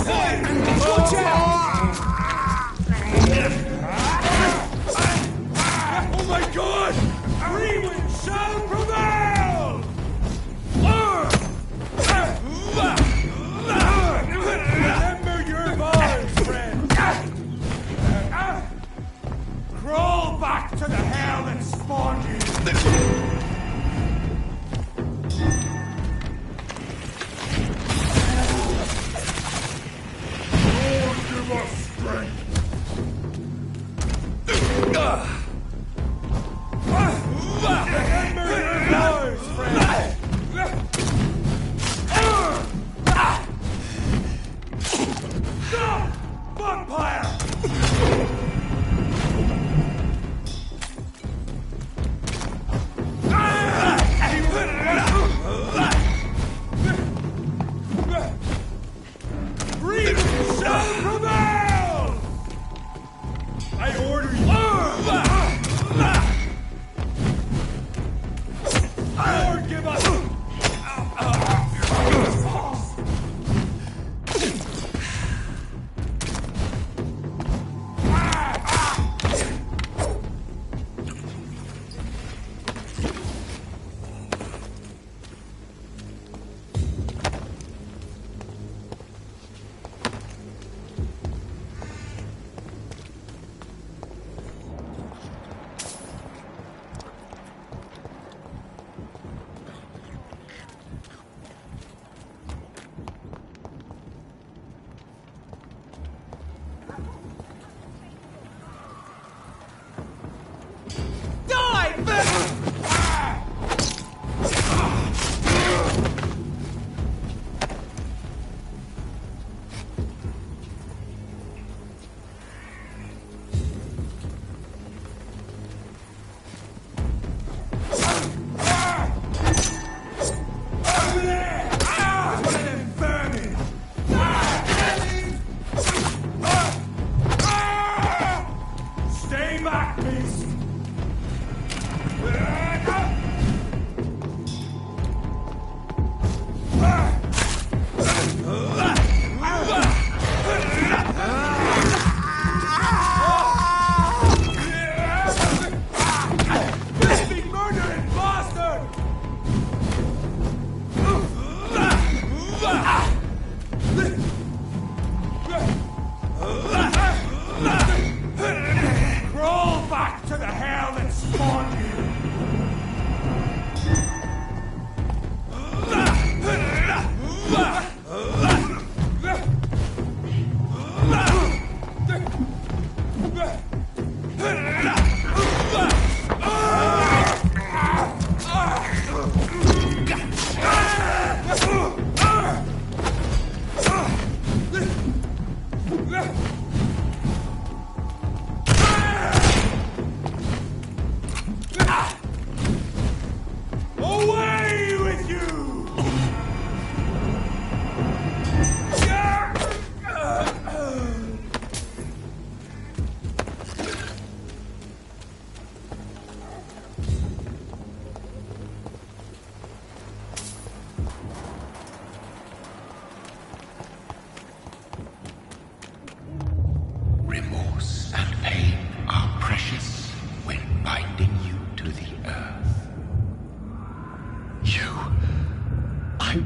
Watch out! Oh my God! Freeman shall prevail! Remember your vows, friend! Crawl back to the hell that spawned you! Lord, give us strength! Remember your vows, friend! Vampyr! Freedom shall prevail! I order you. Lord, give us.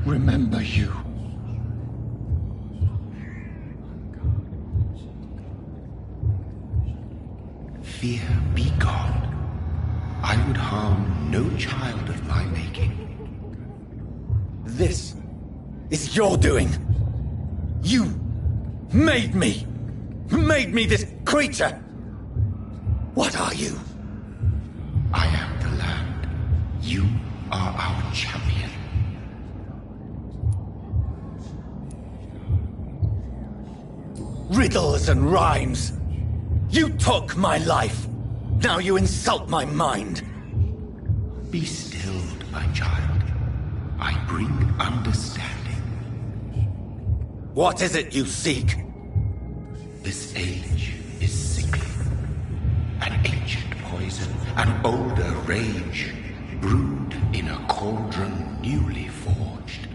Remember you. Fear be gone. I would harm no child of my making. This is your doing. You made me. Made me this creature. What are you? I am the land. You are our champion. Riddles and rhymes. You took my life. Now you insult my mind. Be stilled, my child. I bring understanding. What is it you seek? This age is sickly. An ancient poison, an older rage, brewed in a cauldron newly forged.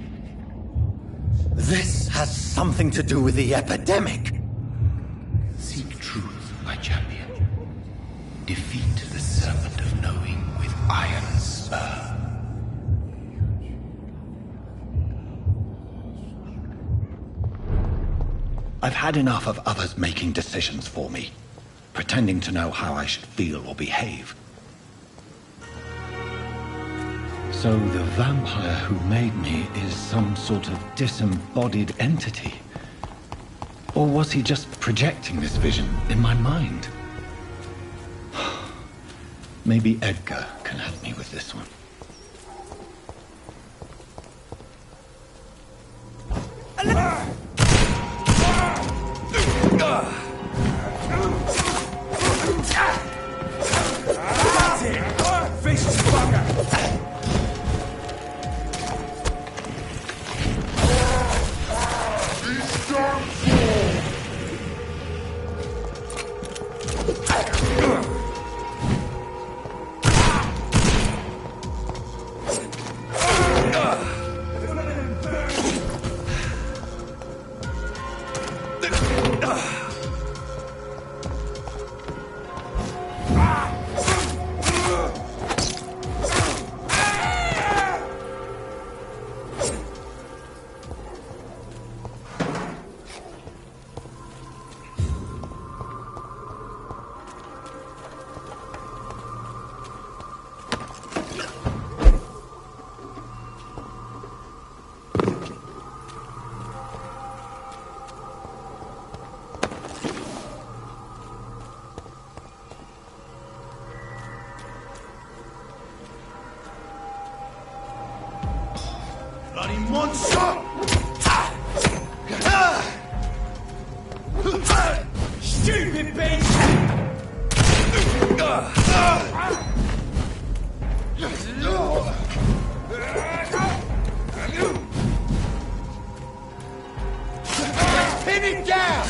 This has something to do with the epidemic. Seek truth, my champion. Defeat the serpent of knowing with iron spur. I've had enough of others making decisions for me, pretending to know how I should feel or behave. So the vampire who made me is some sort of disembodied entity? Or was he just projecting this vision in my mind? Maybe Edgar can help me with this one. That's it! Vicious bugger! Bloody monster! Stupid bitch! Pin it down!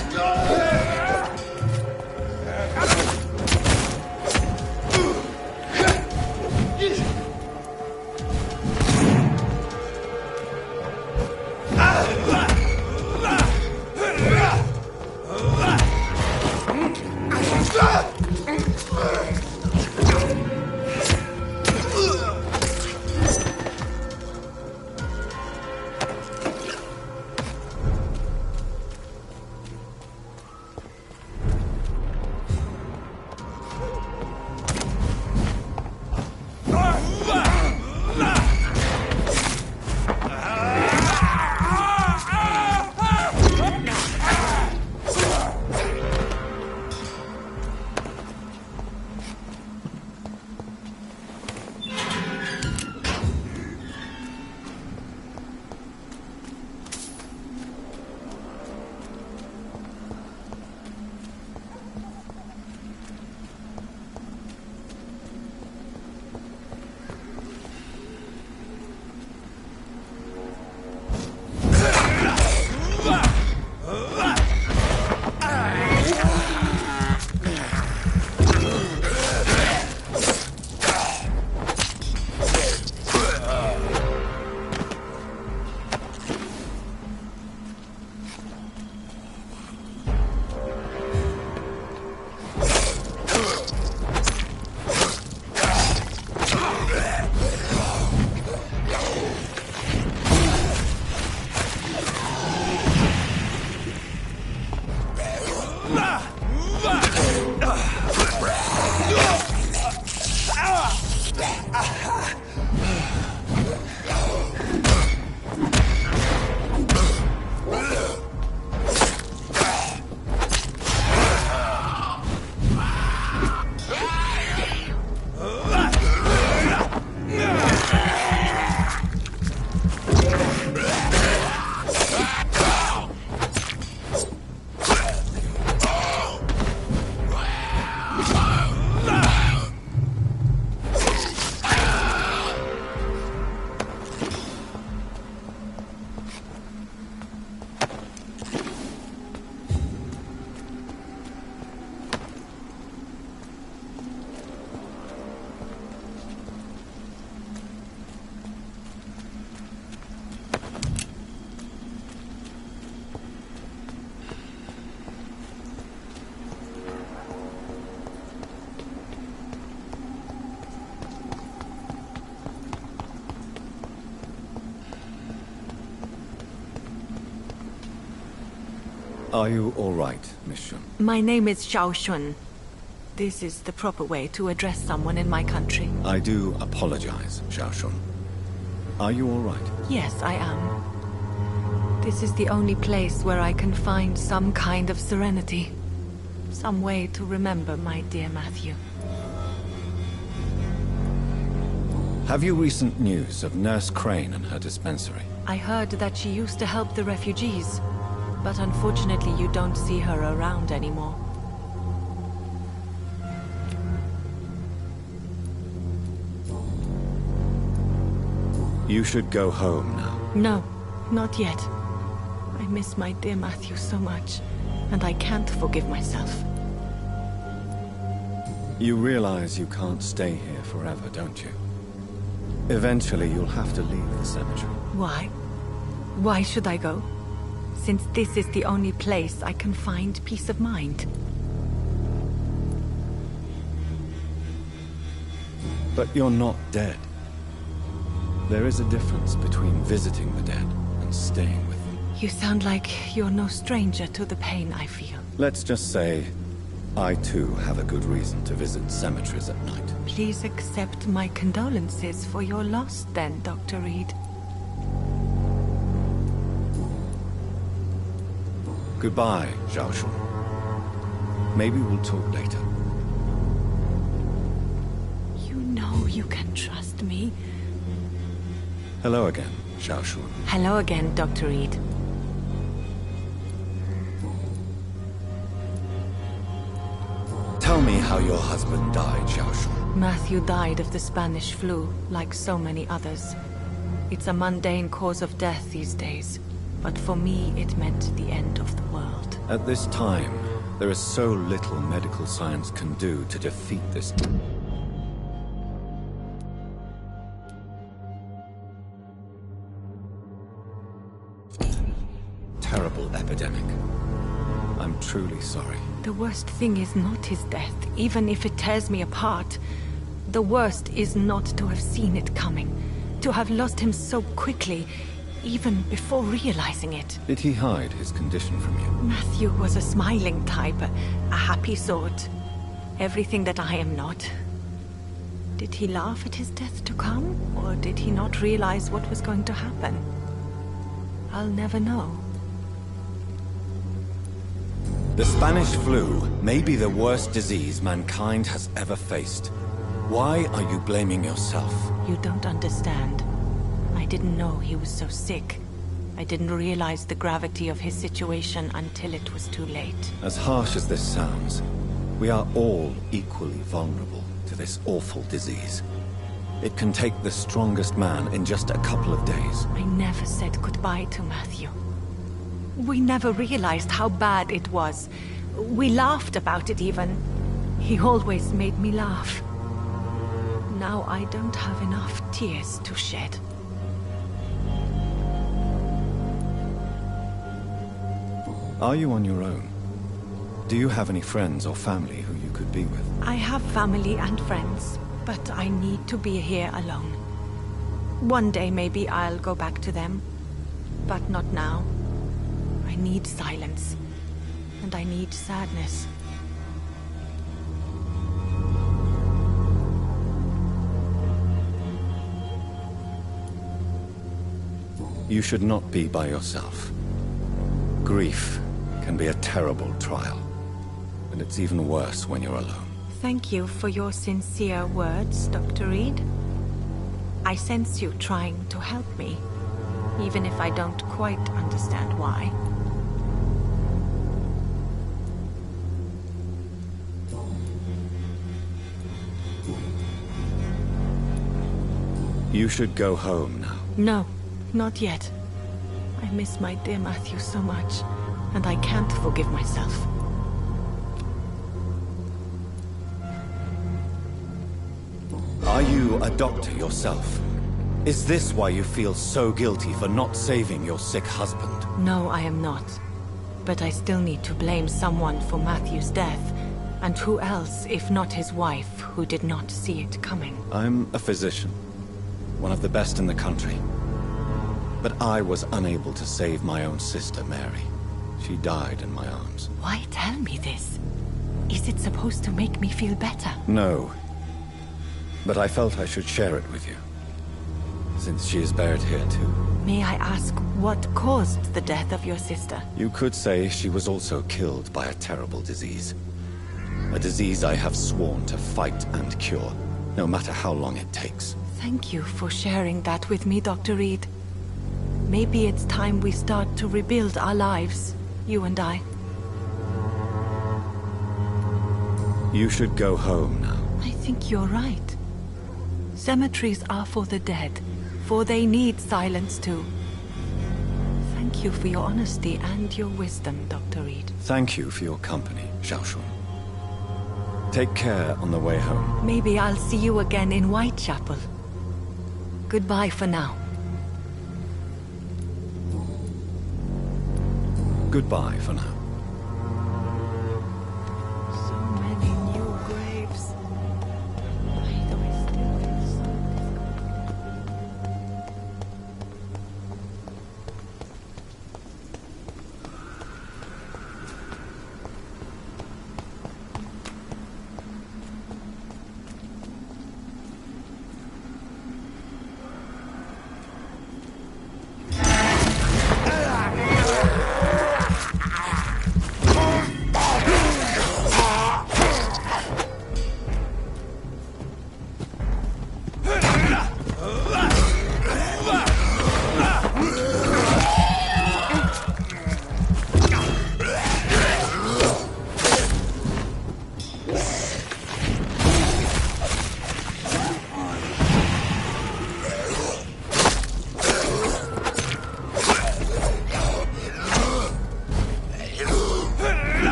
Are you all right, Miss Shun? My name is Xiao Shun. This is the proper way to address someone in my country. I do apologize, Xiao Shun. Are you all right? Yes, I am. This is the only place where I can find some kind of serenity. Some way to remember my dear Matthew. Have you recent news of Nurse Crane and her dispensary? I heard that she used to help the refugees, but unfortunately you don't see her around anymore. You should go home now. No, not yet. I miss my dear Matthew so much, and I can't forgive myself. You realize you can't stay here forever, don't you? Eventually, you'll have to leave the cemetery. Why? Why should I go? Since this is the only place I can find peace of mind. But you're not dead. There is a difference between visiting the dead and staying with them. You sound like you're no stranger to the pain I feel. Let's just say, I too have a good reason to visit cemeteries at night. Please accept my condolences for your loss then, Dr. Reed. Goodbye, Xiao Shun. Maybe we'll talk later. You know you can trust me. Hello again, Xiao Shun. Hello again, Dr. Reed. Tell me how your husband died, Xiao Shun. Matthew died of the Spanish flu, like so many others. It's a mundane cause of death these days, but for me it meant the end of the world. At this time, there is so little medical science can do to defeat this. Terrible epidemic. I'm truly sorry. The worst thing is not his death, even if it tears me apart. The worst is not to have seen it coming, to have lost him so quickly, even before realizing it. Did he hide his condition from you? Matthew was a smiling type, a happy sort. Everything that I am not. Did he laugh at his death to come, or did he not realize what was going to happen? I'll never know. The Spanish flu may be the worst disease mankind has ever faced. Why are you blaming yourself? You don't understand. I didn't know he was so sick. I didn't realize the gravity of his situation until it was too late. As harsh as this sounds, we are all equally vulnerable to this awful disease. It can take the strongest man in just a couple of days. I never said goodbye to Matthew. We never realized how bad it was. We laughed about it even. He always made me laugh. Now I don't have enough tears to shed. Are you on your own? Do you have any friends or family who you could be with? I have family and friends, but I need to be here alone. One day maybe I'll go back to them, but not now. I need silence, and I need sadness. You should not be by yourself. Grief can be a terrible trial, and it's even worse when you're alone. Thank you for your sincere words, Dr. Reed. I sense you trying to help me, even if I don't quite understand why. You should go home now. No, not yet. I miss my dear Matthew so much, and I can't forgive myself. Are you a doctor yourself? Is this why you feel so guilty for not saving your sick husband? No, I am not. But I still need to blame someone for Matthew's death. And who else, if not his wife, who did not see it coming? I'm a physician, one of the best in the country. But I was unable to save my own sister, Mary. She died in my arms. Why tell me this? Is it supposed to make me feel better? No. But I felt I should share it with you, since she is buried here too. May I ask what caused the death of your sister? You could say she was also killed by a terrible disease. A disease I have sworn to fight and cure, no matter how long it takes. Thank you for sharing that with me, Dr. Reed. Maybe it's time we start to rebuild our lives, you and I. You should go home now. I think you're right. Cemeteries are for the dead, for they need silence too. Thank you for your honesty and your wisdom, Dr. Reed. Thank you for your company, Xiaoshun. Take care on the way home. Maybe I'll see you again in Whitechapel. Goodbye for now. Goodbye for now. So many new graves. Why do I still feel so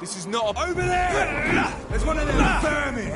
This is not over there! There's one of them vermin!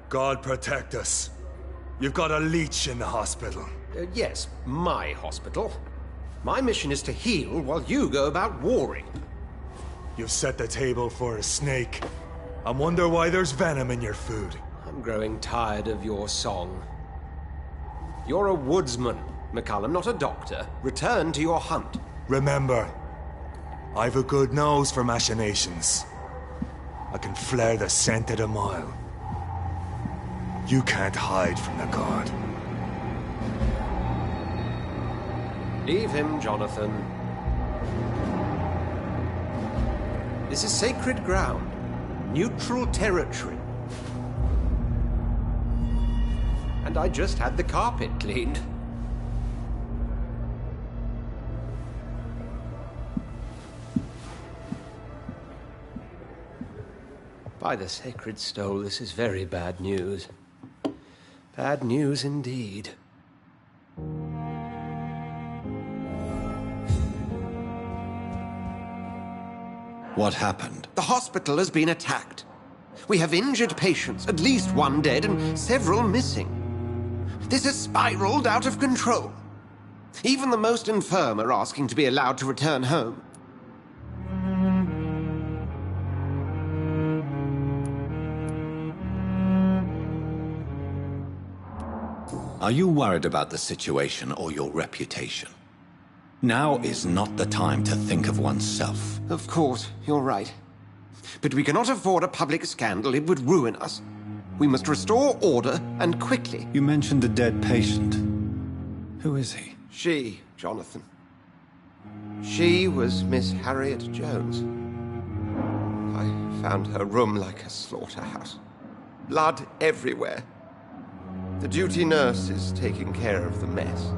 God protect us. You've got a leech in the hospital. Yes, my hospital. My mission is to heal while you go about warring. You've set the table for a snake. I wonder why there's venom in your food. I'm growing tired of your song. You're a woodsman, McCallum, not a doctor. Return to your hunt. Remember, I've a good nose for machinations. I can flare the scent at a mile. You can't hide from the god. Leave him, Jonathan. This is sacred ground. Neutral territory. And I just had the carpet cleaned. By the sacred stole, this is very bad news. Bad news indeed. What happened? The hospital has been attacked. We have injured patients, at least one dead and several missing. This has spiraled out of control. Even the most infirm are asking to be allowed to return home. Are you worried about the situation or your reputation? Now is not the time to think of oneself. Of course, you're right. But we cannot afford a public scandal. It would ruin us. We must restore order, and quickly. You mentioned a dead patient. Who is he? She, Jonathan. She was Miss Harriet Jones. I found her room like a slaughterhouse. Blood everywhere. The duty nurse is taking care of the mess.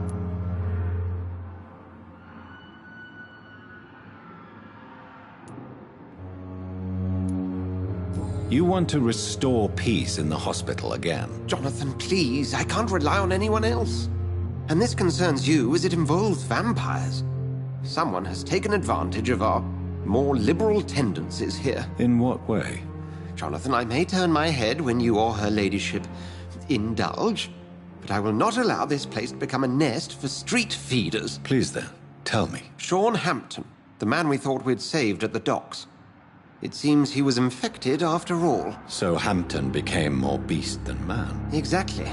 You want to restore peace in the hospital again? Jonathan, please, I can't rely on anyone else. And this concerns you as it involves vampires. Someone has taken advantage of our more liberal tendencies here. In what way? Jonathan, I may turn my head when you or her ladyship indulge, but I will not allow this place to become a nest for street feeders. Please then, tell me. Sean Hampton, the man we thought we'd saved at the docks. It seems he was infected after all. So Hampton became more beast than man. Exactly.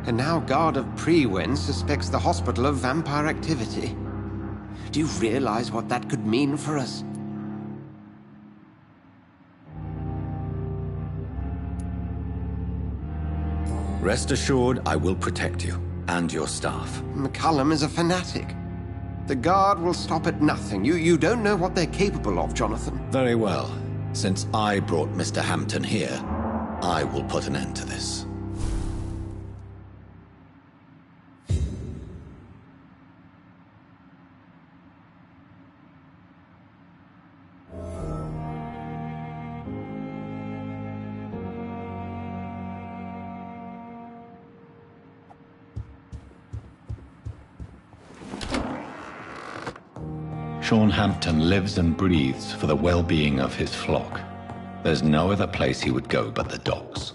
And now Guard of Prewen suspects the hospital of vampire activity. Do you realize what that could mean for us? Rest assured, I will protect you and your staff. McCullum is a fanatic. The Guard will stop at nothing. You don't know what they're capable of, Jonathan. Very well. Since I brought Mr. Hampton here, I will put an end to this. Sean Hampton lives and breathes for the well-being of his flock. There's no other place he would go but the docks.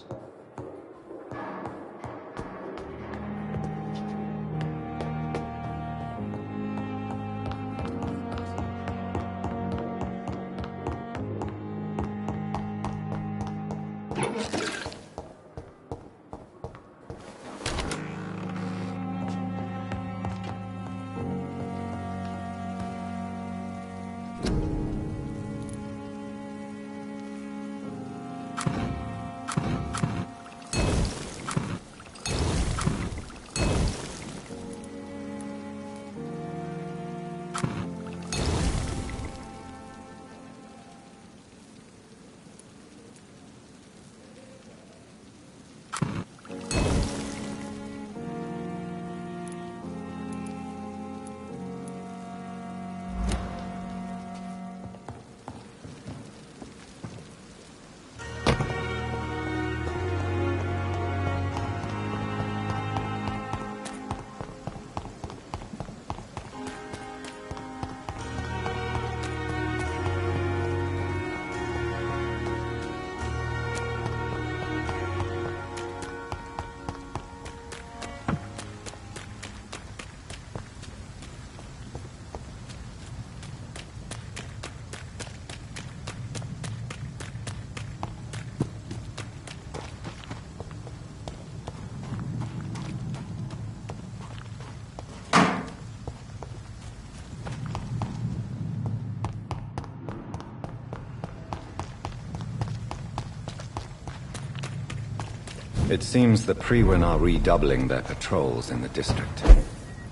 It seems the Priwen are redoubling their patrols in the district.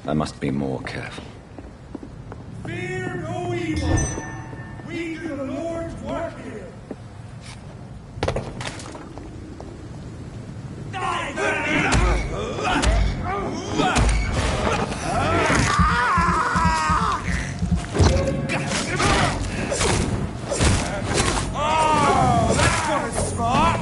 I must be more careful. Fear no evil! We do the Lord's work here! Oh, that's gonna smart!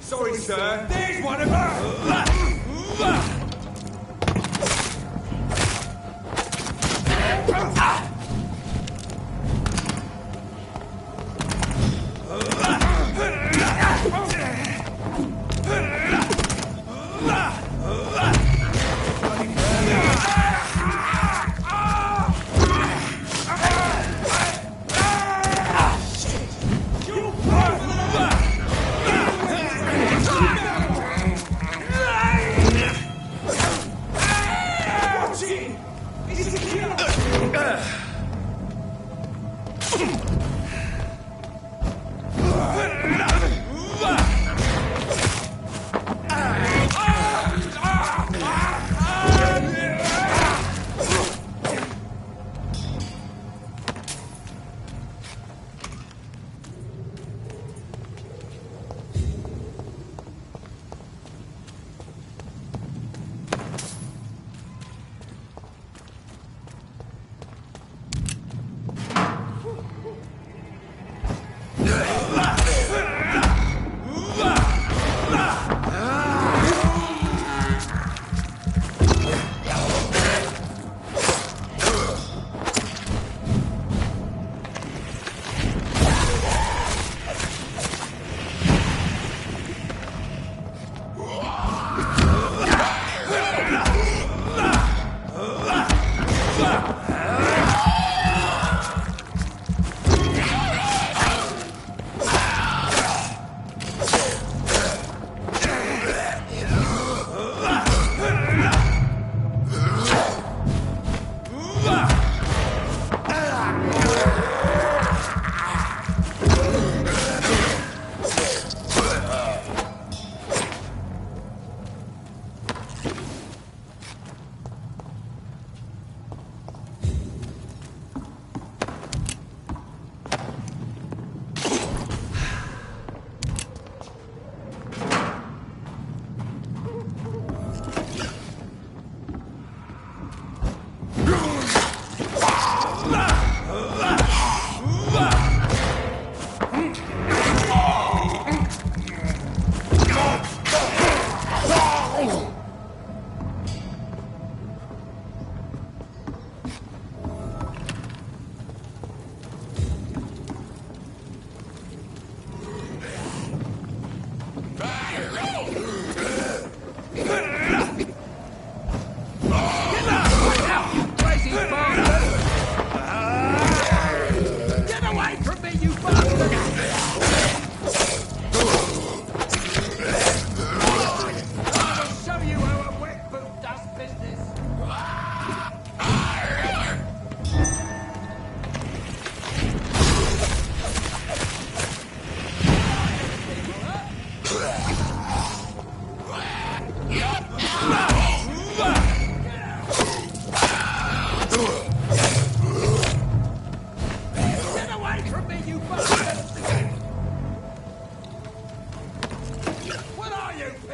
Sorry, sir. There's one of us!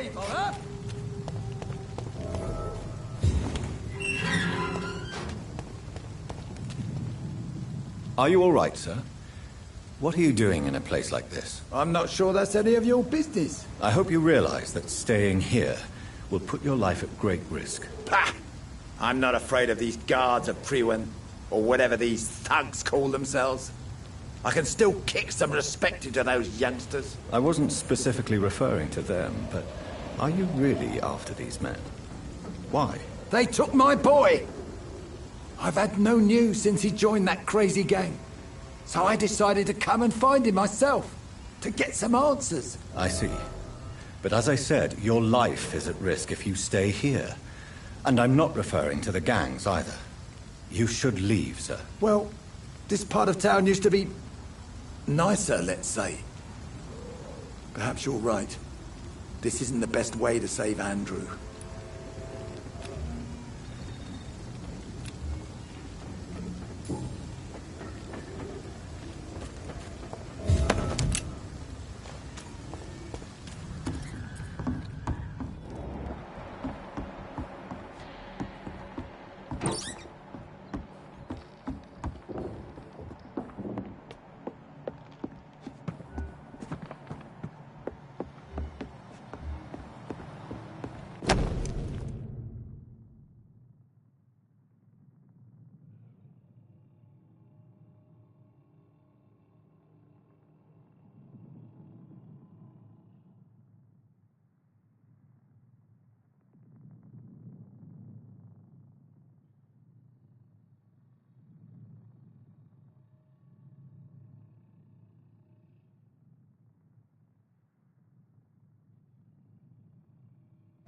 people, huh? Are you all right, sir? What are you doing in a place like this? I'm not sure that's any of your business. I hope you realize that staying here will put your life at great risk. Pah! I'm not afraid of these guards of Priwen, or whatever these thugs call themselves. I can still kick some respect into those youngsters. I wasn't specifically referring to them, but are you really after these men? Why? They took my boy! I've had no news since he joined that crazy gang. So I decided to come and find him myself, to get some answers. I see. But as I said, your life is at risk if you stay here. And I'm not referring to the gangs either. You should leave, sir. Well, this part of town used to be nicer, let's say. Perhaps you're right. This isn't the best way to save Andrew.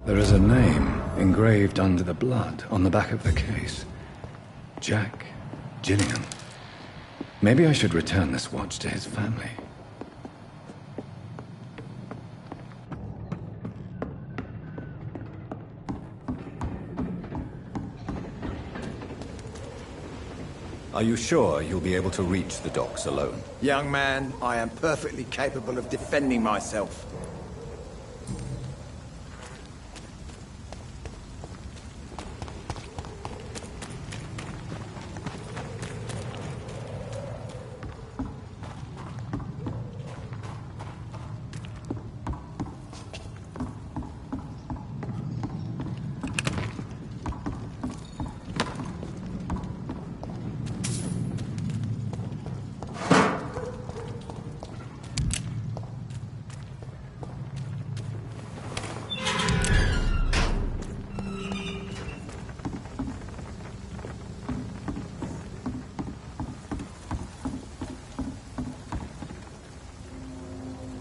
There is a name engraved under the blood on the back of the case. Jack Gillingham. Maybe I should return this watch to his family. Are you sure you'll be able to reach the docks alone? Young man, I am perfectly capable of defending myself.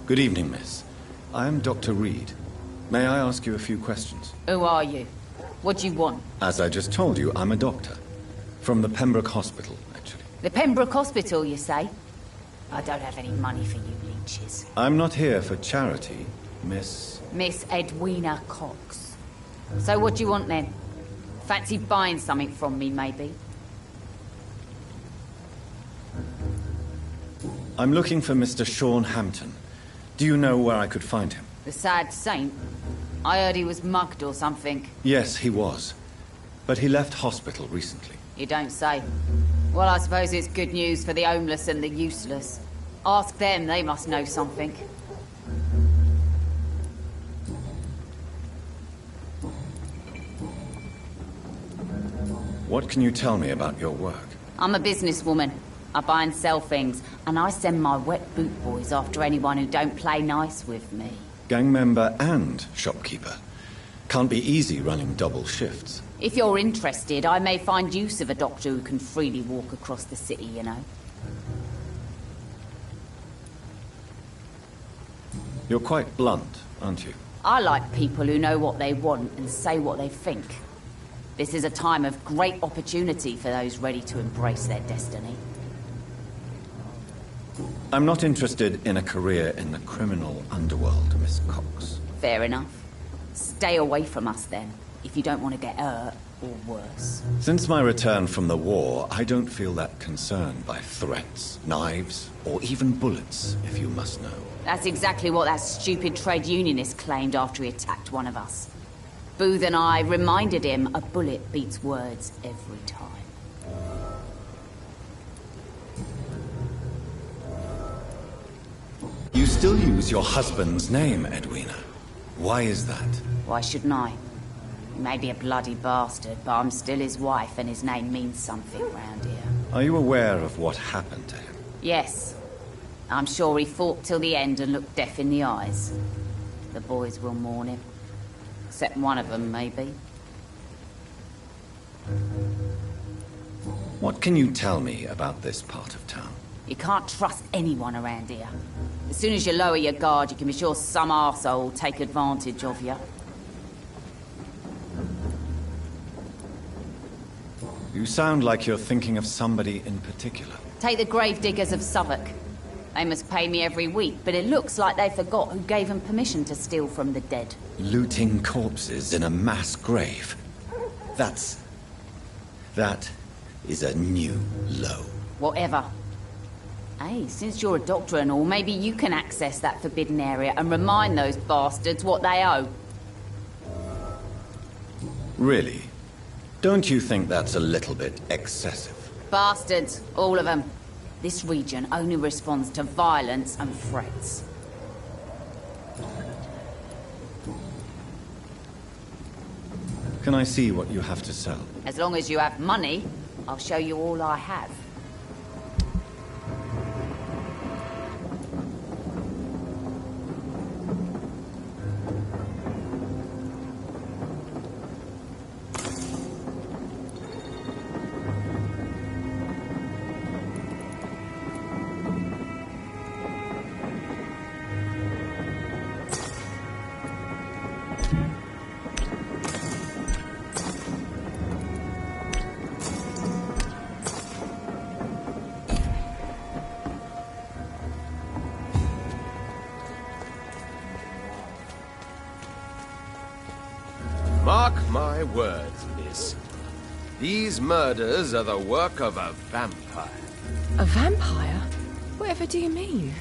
Good evening, miss. I am Dr. Reed. May I ask you a few questions? Who are you? What do you want? As I just told you, I'm a doctor. From the Pembroke Hospital, actually. The Pembroke Hospital, you say? I don't have any money for you leeches. I'm not here for charity, miss... Miss Edwina Cox. So what do you want then? Fancy buying something from me, maybe? I'm looking for Mr. Sean Hampton. Do you know where I could find him? The sad saint? I heard he was mugged or something. Yes, he was. But he left hospital recently. You don't say. Well, I suppose it's good news for the homeless and the useless. Ask them, they must know something. What can you tell me about your work? I'm a businesswoman. I buy and sell things, and I send my wet boot boys after anyone who don't play nice with me. Gang member and shopkeeper. Can't be easy running double shifts. If you're interested, I may find use of a doctor who can freely walk across the city, you know. You're quite blunt, aren't you? I like people who know what they want and say what they think. This is a time of great opportunity for those ready to embrace their destiny. I'm not interested in a career in the criminal underworld, Miss Cox. Fair enough. Stay away from us then, if you don't want to get hurt or worse. Since my return from the war, I don't feel that concerned by threats, knives, or even bullets, if you must know. That's exactly what that stupid trade unionist claimed after he attacked one of us. Booth and I reminded him a bullet beats words every time. You still use your husband's name, Edwina. Why is that? Why shouldn't I? He may be a bloody bastard, but I'm still his wife and his name means something round here. Are you aware of what happened to him? Yes. I'm sure he fought till the end and looked death in the eyes. The boys will mourn him. Except one of them, maybe. What can you tell me about this part of town? You can't trust anyone around here. As soon as you lower your guard, you can be sure some arsehole will take advantage of you. You sound like you're thinking of somebody in particular. Take the gravediggers of Southwark. They must pay me every week, but it looks like they forgot who gave them permission to steal from the dead. Looting corpses in a mass grave. That is a new low. Whatever. Hey, since you're a doctor and all, maybe you can access that forbidden area and remind those bastards what they owe. Really? Don't you think that's a little bit excessive? Bastards, all of them. This region only responds to violence and threats. Can I see what you have to sell? As long as you have money, I'll show you all I have. Mark my words, miss. These murders are the work of a vampire. A vampire? Whatever do you mean?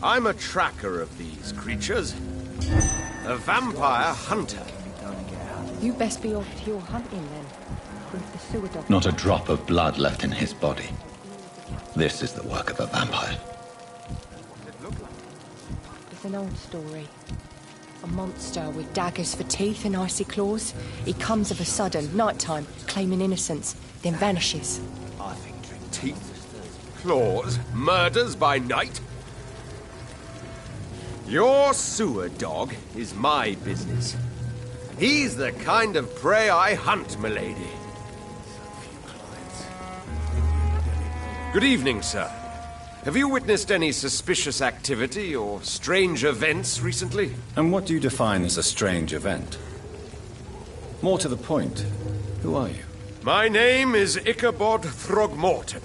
I'm a tracker of these creatures. A vampire hunter. You best be off to your hunting then. With the sewer dog. Not a drop of blood left in his body. This is the work of a vampire. It's an old story. A monster with daggers for teeth and icy claws. He comes of a sudden, nighttime, claiming innocence, then vanishes. I think teeth, claws, murders by night. Your sewer dog is my business. He's the kind of prey I hunt, milady. Good evening, sir. Have you witnessed any suspicious activity or strange events recently? And what do you define as a strange event? More to the point, who are you? My name is Ichabod Throgmorton,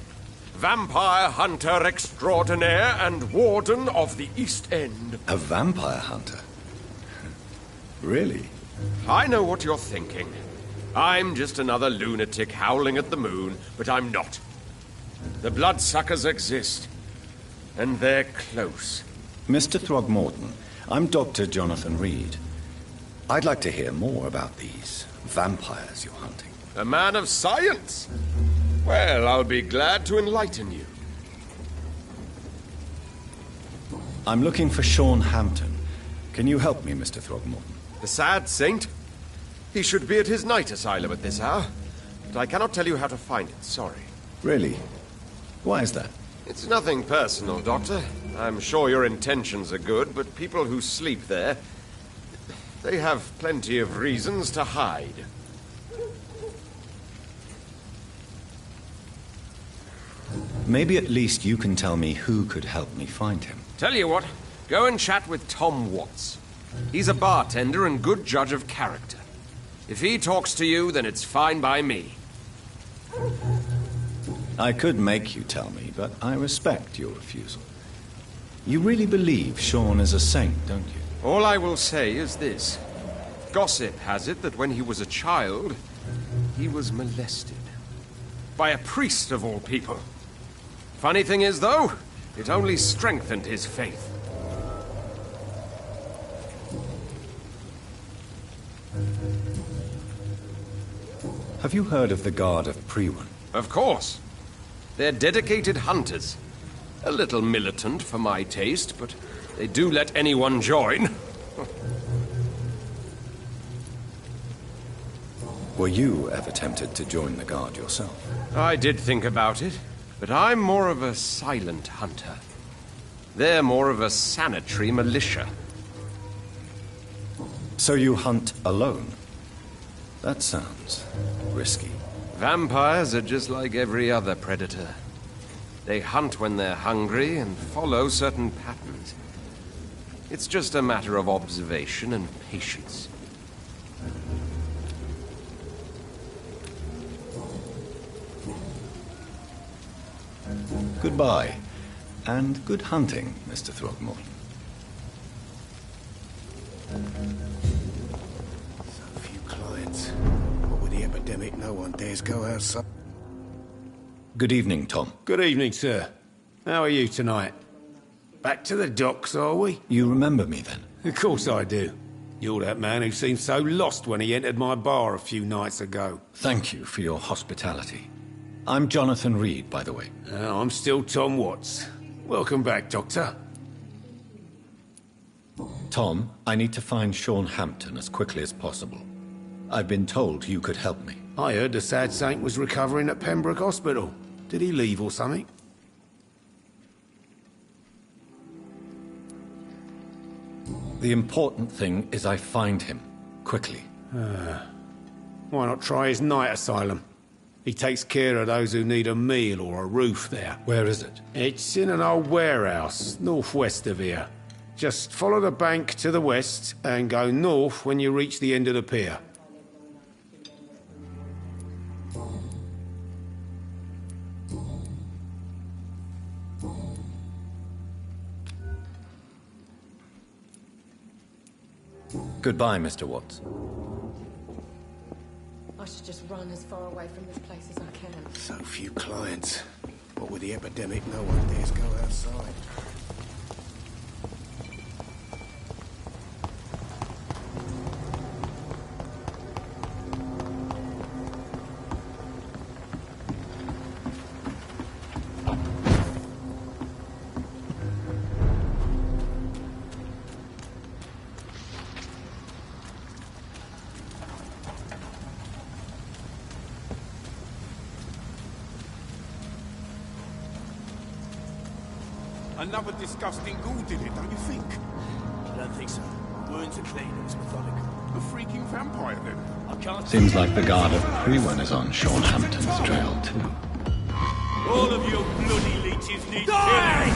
vampire hunter extraordinaire and warden of the East End. A vampire hunter? Really? I know what you're thinking. I'm just another lunatic howling at the moon, but I'm not. The bloodsuckers exist. And they're close. Mr. Throgmorton, I'm Dr. Jonathan Reed. I'd like to hear more about these vampires you're hunting. A man of science? Well, I'll be glad to enlighten you. I'm looking for Sean Hampton. Can you help me, Mr. Throgmorton? The sad saint? He should be at his night asylum at this hour. But I cannot tell you how to find it, sorry. Really? Why is that? It's nothing personal, Doctor. I'm sure your intentions are good, but people who sleep there, they have plenty of reasons to hide. Maybe at least you can tell me who could help me find him. Tell you what, go and chat with Tom Watts. He's a bartender and good judge of character. If he talks to you, then it's fine by me. I could make you tell me, but I respect your refusal. You really believe Sean is a saint, don't you? All I will say is this. Gossip has it that when he was a child, he was molested. By a priest of all people. Funny thing is, though, It only strengthened his faith. Have you heard of the Guard of Priwen? Of course. They're dedicated hunters. A little militant for my taste, but they do let anyone join. Were you ever tempted to join the Guard yourself? I did think about it, but I'm more of a silent hunter. They're more of a sanitary militia. So you hunt alone? That sounds risky. Vampires are just like every other predator. They hunt when they're hungry and follow certain patterns. It's just a matter of observation and patience. Goodbye, and good hunting, Mr. Throgmorton. So few clients. What with the epidemic, no one dares go outside. Good evening, Tom. Good evening, sir. How are you tonight? Back to the docks, are we? You remember me then? Of course I do. You're that man who seemed so lost when he entered my bar a few nights ago. Thank you for your hospitality. I'm Jonathan Reed, by the way. I'm still Tom Watts. Welcome back, Doctor. Tom, I need to find Sean Hampton as quickly as possible. I've been told you could help me. I heard the sad saint was recovering at Pembroke Hospital. Did he leave or something? The important thing is I find him, quickly. Why not try his night asylum? He takes care of those who need a meal or a roof there. Where is it? It's in an old warehouse, northwest of here. Just follow the bank to the west and go north when you reach the end of the pier. Goodbye, Mr. Watts. I should just run as far away from this place as I can. So few clients. What with the epidemic, no one dares go outside. Another disgusting ghoul did it, don't you think? I don't think so. Wounds are clean, it was methodical. A freaking vampire, then. I can't... Seems like the Guard of Priwen is on Sean Hampton's trail, too. All of you bloody leeches need killing!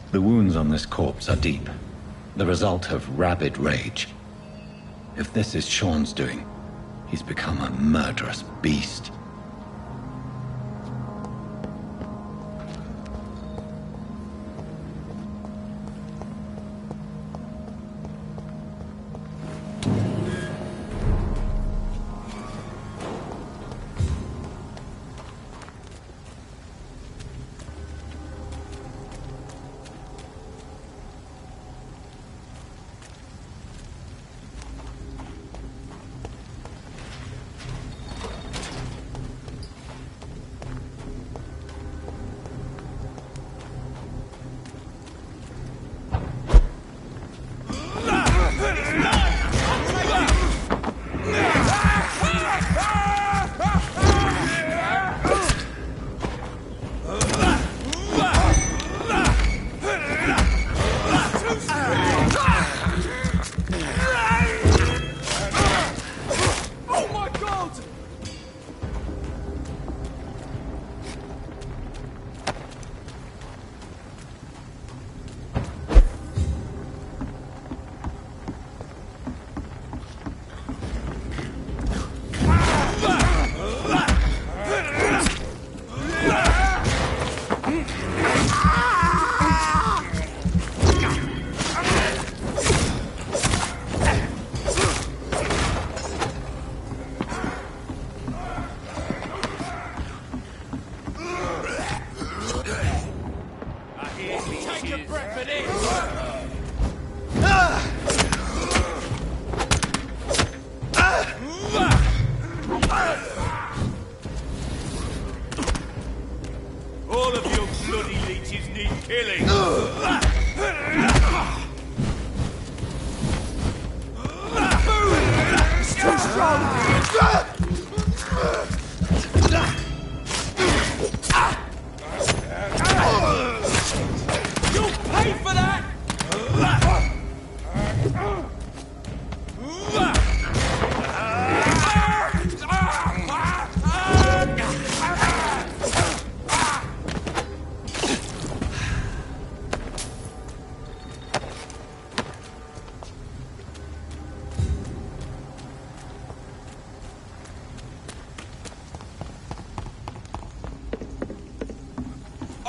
The wounds on this corpse are deep, the result of rabid rage. If this is Sean's doing, he's become a murderous beast. All of you bloody leeches need killing. It's too strong! You'll pay for that!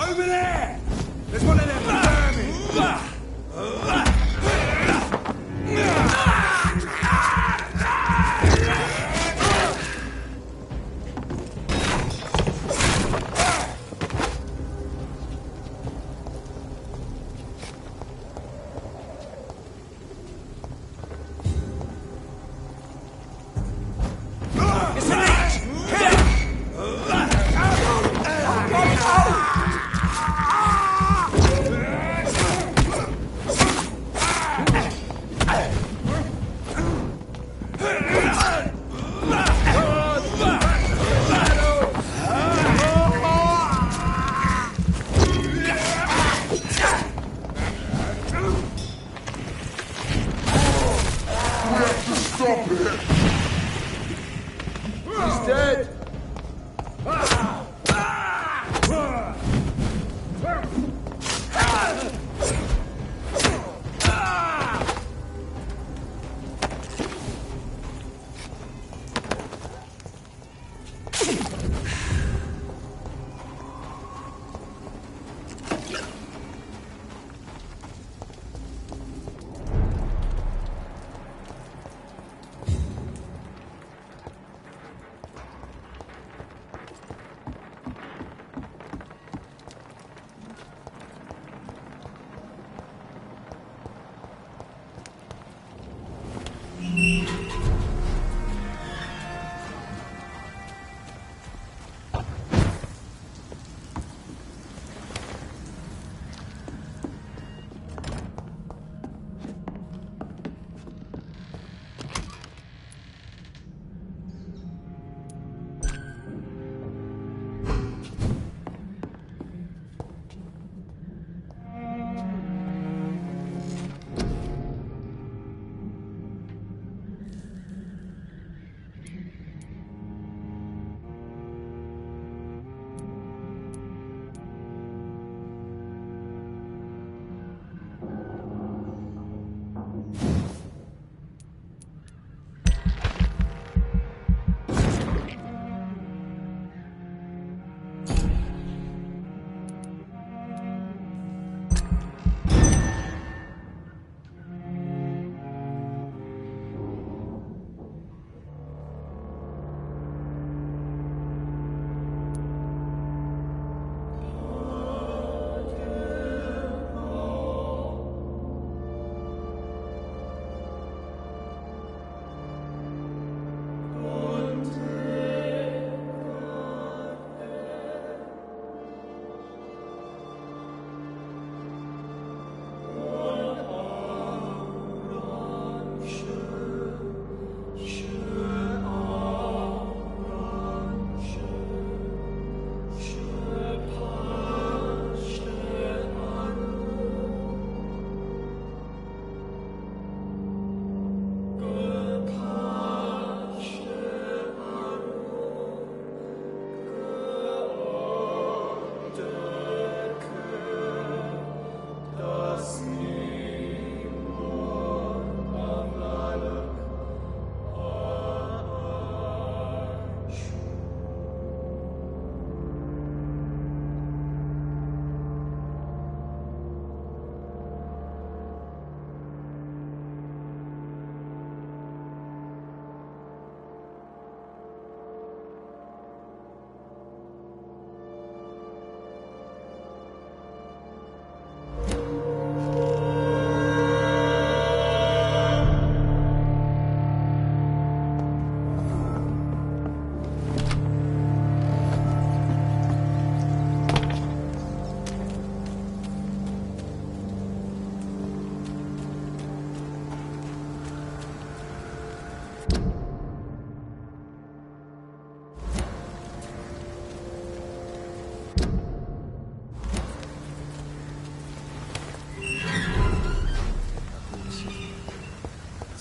Over there! There's one of them vermin! It's an itch! Kill it!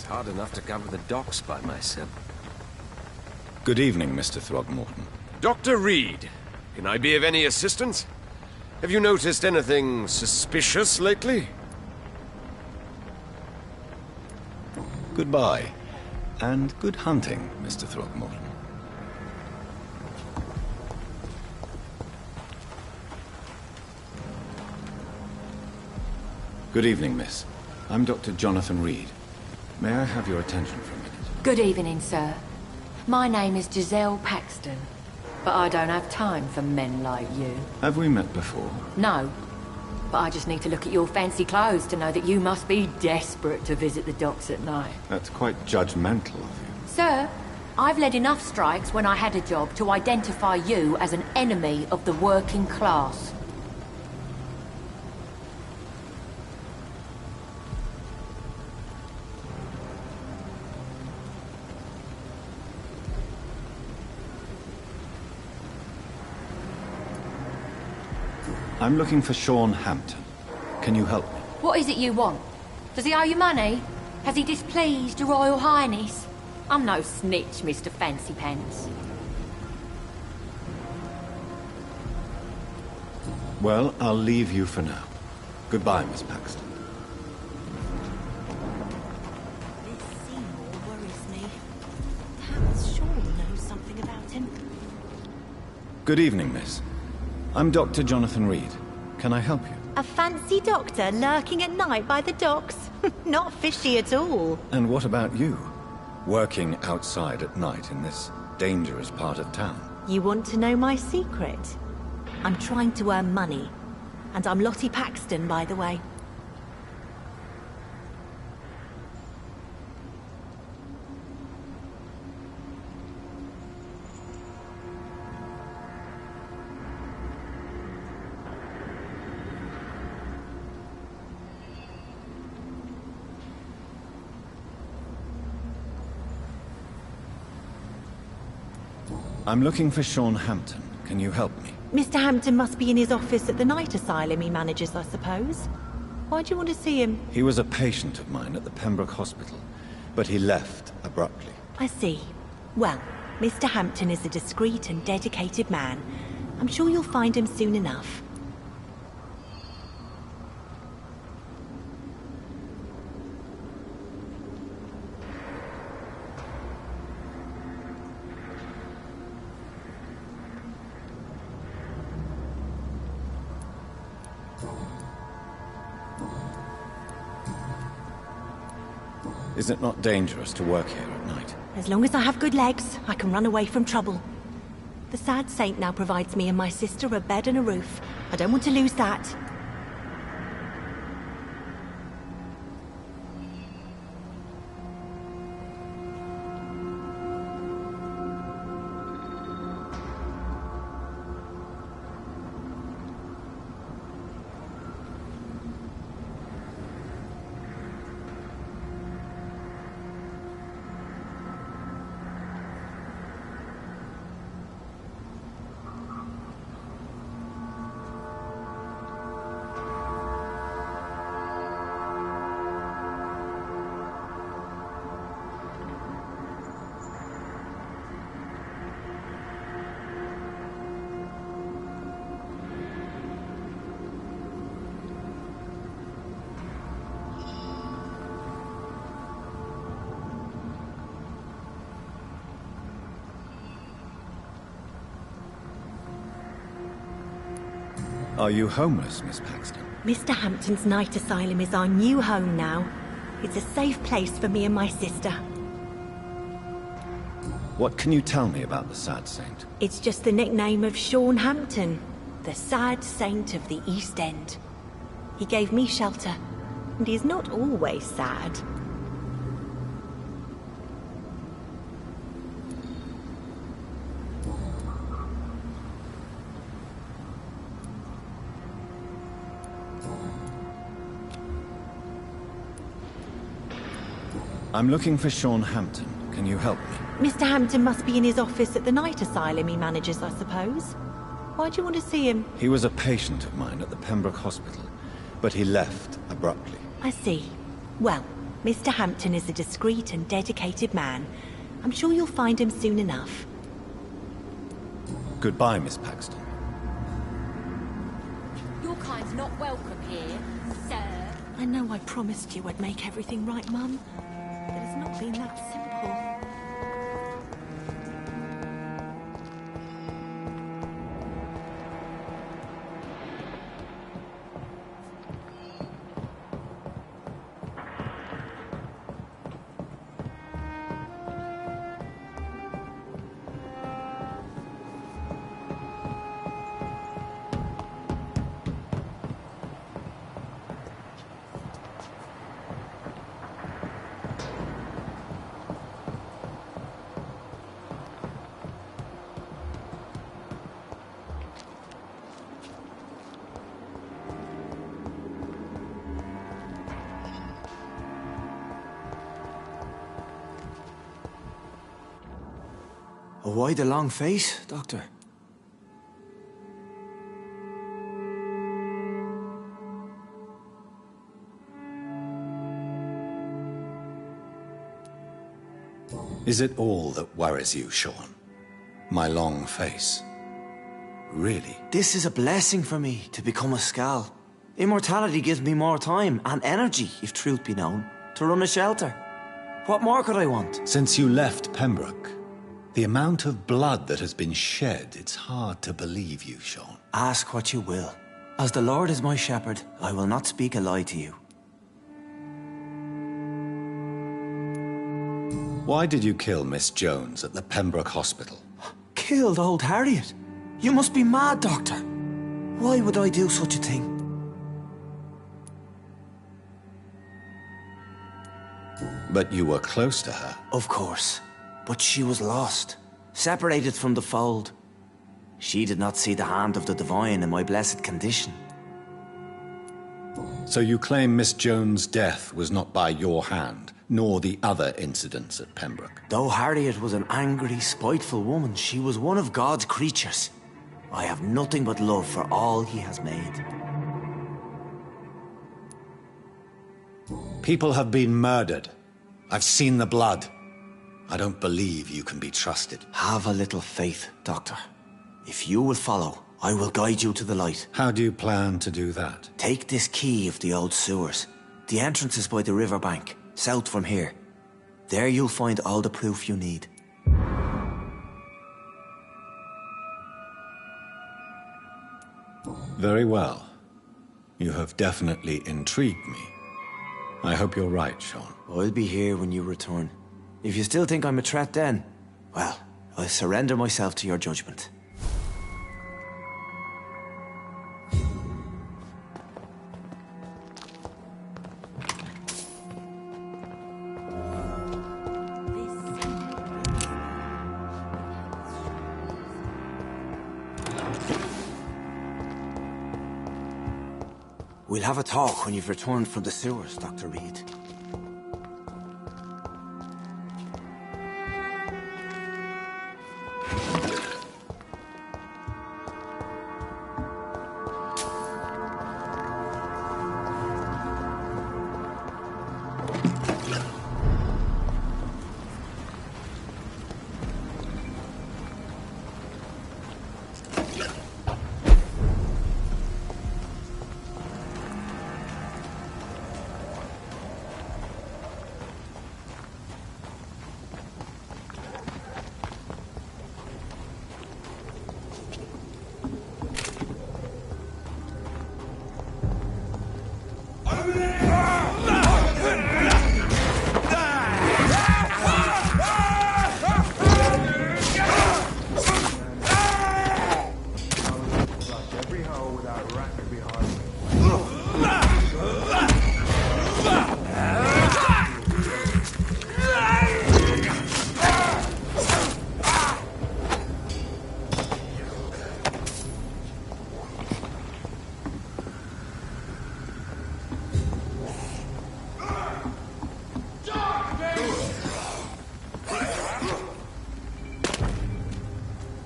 Hard enough to cover the docks by myself. Good evening, Mr. Throgmorton. Dr. Reed, can I be of any assistance? Have you noticed anything suspicious lately? Goodbye, and good hunting, Mr. Throgmorton. Good evening, miss. I'm Dr. Jonathan Reed. May I have your attention for a minute? Good evening, sir. My name is Giselle Paxton, but I don't have time for men like you. Have we met before? No, but I just need to look at your fancy clothes to know that you must be desperate to visit the docks at night. That's quite judgmental of you. Sir, I've led enough strikes when I had a job to identify you as an enemy of the working class. I'm looking for Sean Hampton. Can you help me? What is it you want? Does he owe you money? Has he displeased your Royal Highness? I'm no snitch, Mr. Fancy Pants. Well, I'll leave you for now. Goodbye, Miss Paxton. This Seymour worries me. Perhaps Sean knows something about him. Good evening, miss. I'm Dr. Jonathan Reed. Can I help you? A fancy doctor lurking at night by the docks? Not fishy at all. And what about you? Working outside at night in this dangerous part of town? You want to know my secret? I'm trying to earn money. And I'm Lottie Paxton, by the way. I'm looking for Sean Hampton. Can you help me? Mr. Hampton must be in his office at the night asylum he manages, I suppose. Why do you want to see him? He was a patient of mine at the Pembroke Hospital, but he left abruptly. I see. Well, Mr. Hampton is a discreet and dedicated man. I'm sure you'll find him soon enough. Is it not dangerous to work here at night? As long as I have good legs, I can run away from trouble. The sad saint now provides me and my sister a bed and a roof. I don't want to lose that. Are you homeless, Miss Paxton? Mr. Hampton's night asylum is our new home now. It's a safe place for me and my sister. What can you tell me about the Sad Saint? It's just the nickname of Sean Hampton, the sad saint of the East End. He gave me shelter, and he's not always sad. I'm looking for Sean Hampton. Can you help me? Mr. Hampton must be in his office at the night asylum he manages, I suppose. Why do you want to see him? He was a patient of mine at the Pembroke Hospital, but he left abruptly. I see. Well, Mr. Hampton is a discreet and dedicated man. I'm sure you'll find him soon enough. Goodbye, Miss Paxton. Your kind's not welcome here, sir. I know I promised you I'd make everything right, Mum. But it's not been that simple. Why the long face, Doctor? Is it all that worries you, Sean? My long face? Really? This is a blessing for me, to become a Skal. Immortality gives me more time and energy, if truth be known, to run a shelter. What more could I want? Since you left Pembroke, the amount of blood that has been shed, it's hard to believe you, Sean. Ask what you will. As the Lord is my shepherd, I will not speak a lie to you. Why did you kill Miss Jones at the Pembroke Hospital? Killed old Harriet? You must be mad, Doctor. Why would I do such a thing? But you were close to her. Of course. But she was lost, separated from the fold. She did not see the hand of the divine in my blessed condition. So you claim Miss Jones' death was not by your hand, nor the other incidents at Pembroke? Though Harriet was an angry, spiteful woman, she was one of God's creatures. I have nothing but love for all he has made. People have been murdered. I've seen the blood. I don't believe you can be trusted. Have a little faith, Doctor. If you will follow, I will guide you to the light. How do you plan to do that? Take this key of the old sewers. The entrance is by the riverbank, south from here. There you'll find all the proof you need. Very well. You have definitely intrigued me. I hope you're right, Sean. I'll be here when you return. If you still think I'm a threat then, well, I surrender myself to your judgment. We'll have a talk when you've returned from the sewers, Dr. Reed.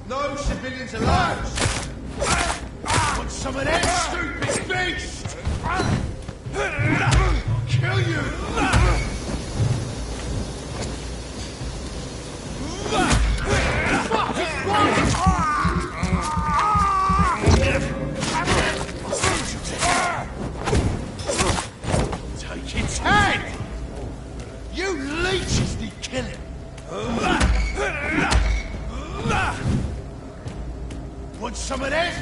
No civilians allowed! Want some of that, stupid beast? I'll kill you! Take its head! You leeches need killing! Want some of this?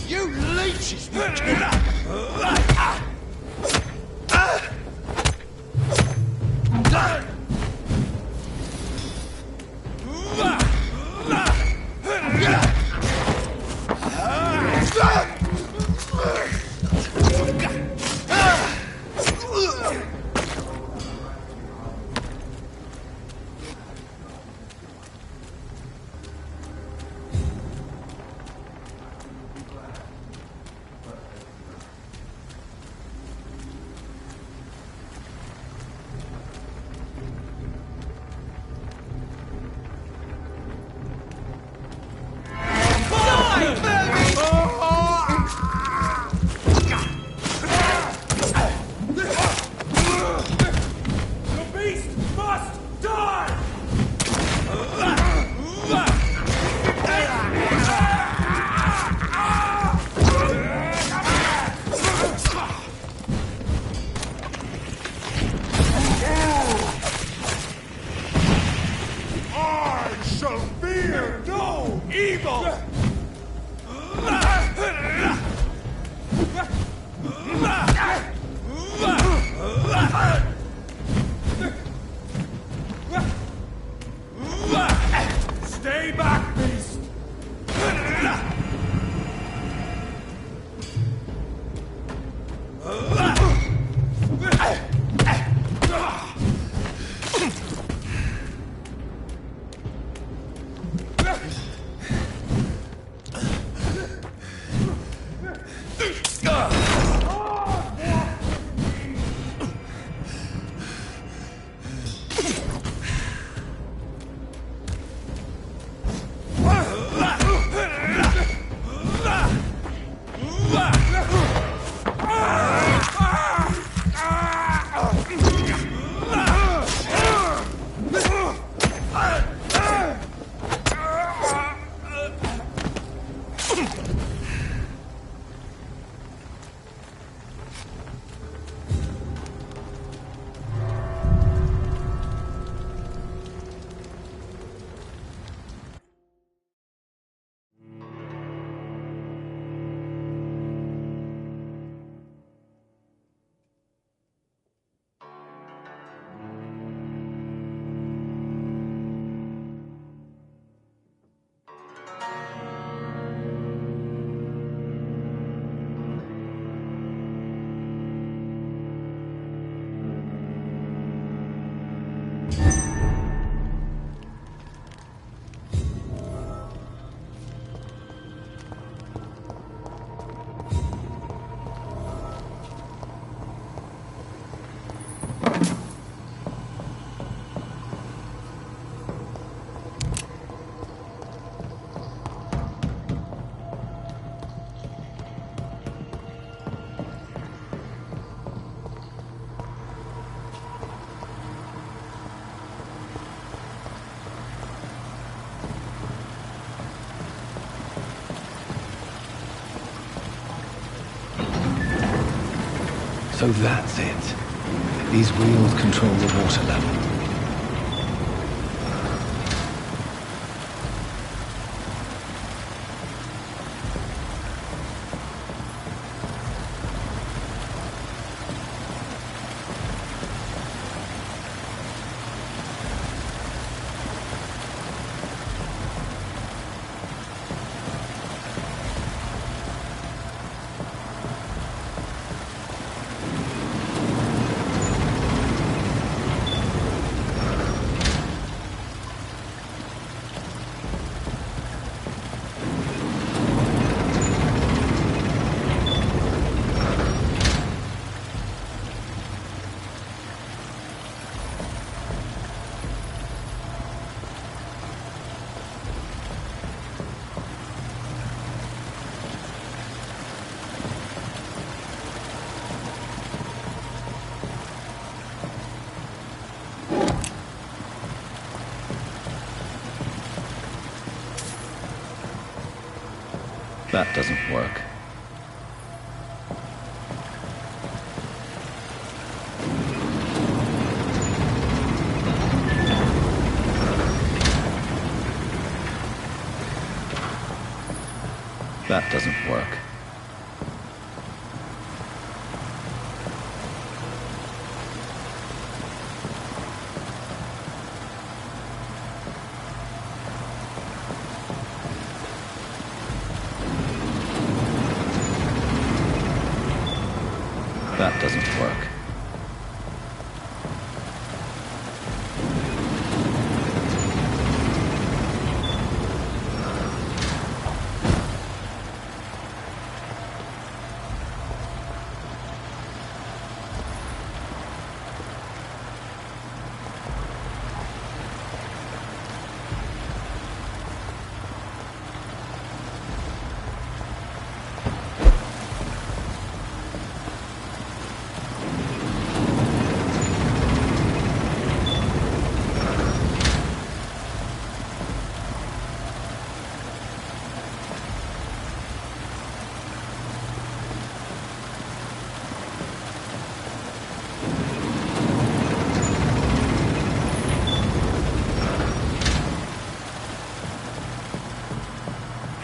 You leeches need killing! Stay back, beast! So that's it. These wheels control the water level. That doesn't work. That doesn't work. That doesn't work.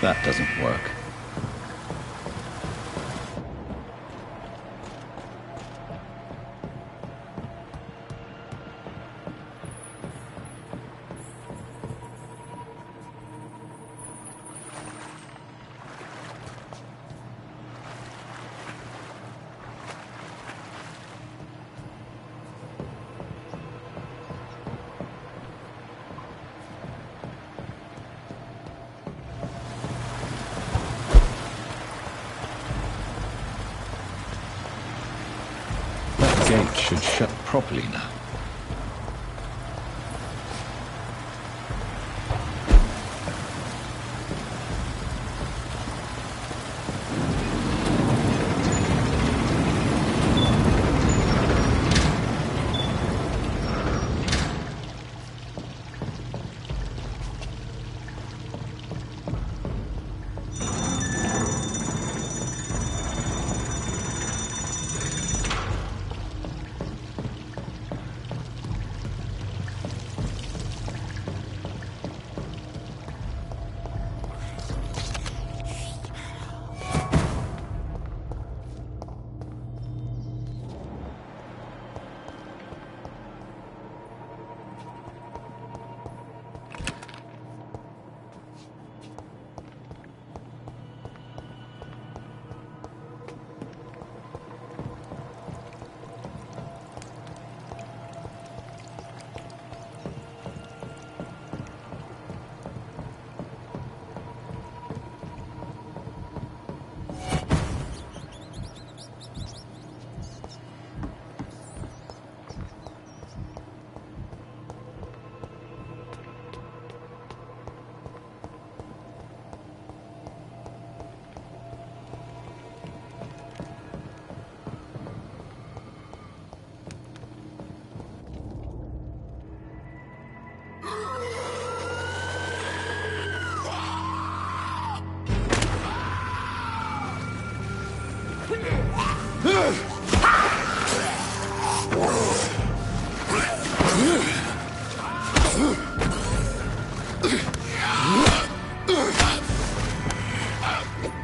That doesn't work. Gate should shut properly now.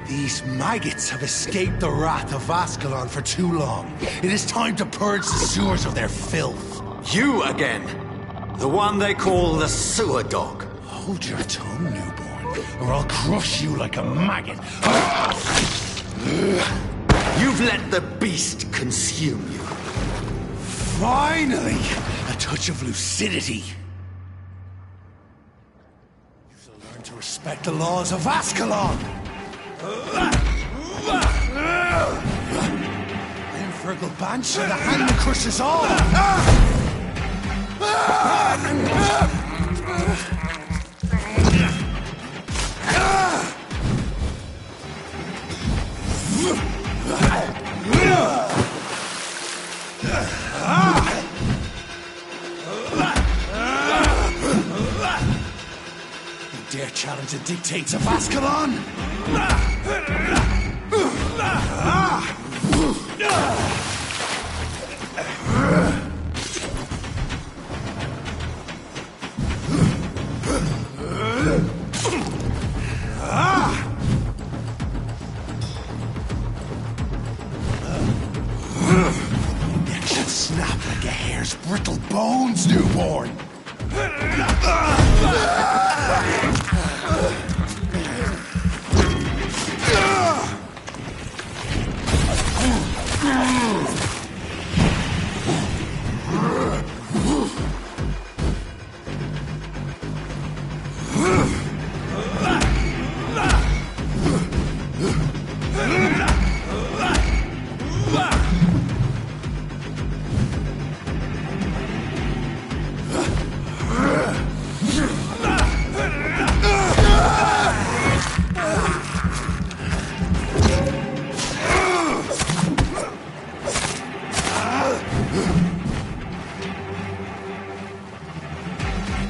These maggots have escaped the wrath of Ascalon for too long. It is time to purge the sewers of their filth. You again! The one they call the sewer dog. Hold your tongue, newborn, or I'll crush you like a maggot. You've let the beast consume you. Finally! A touch of lucidity. You shall learn to respect the laws of Ascalon! I am Fergal Banshee, the hand that crushes all! You dare challenge the dictates of Ascalon? Neck should snap like a hare's brittle bones, newborn.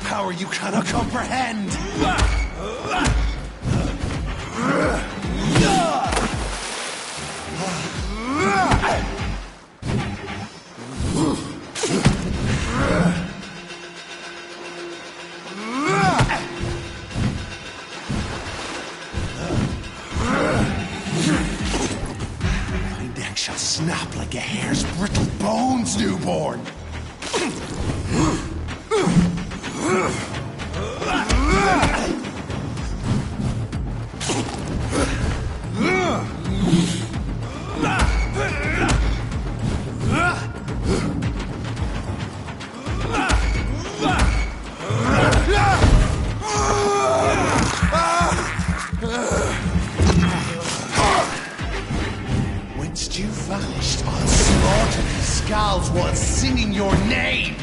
Power you cannot comprehend! My neck shall snap like a hare's brittle bones, newborn! Whence you vanished, I'll slaughter these skulls while singing your name!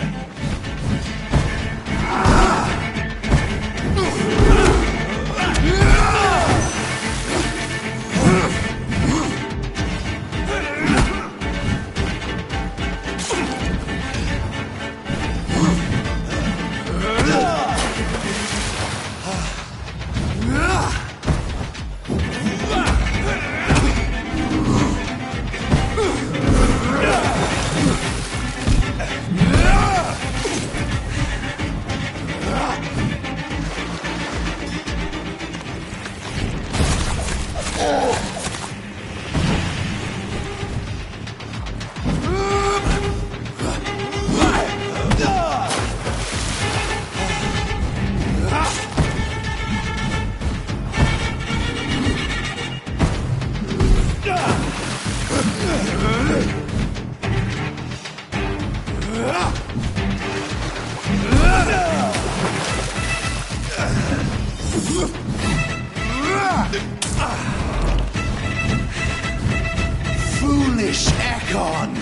Foolish Ekon!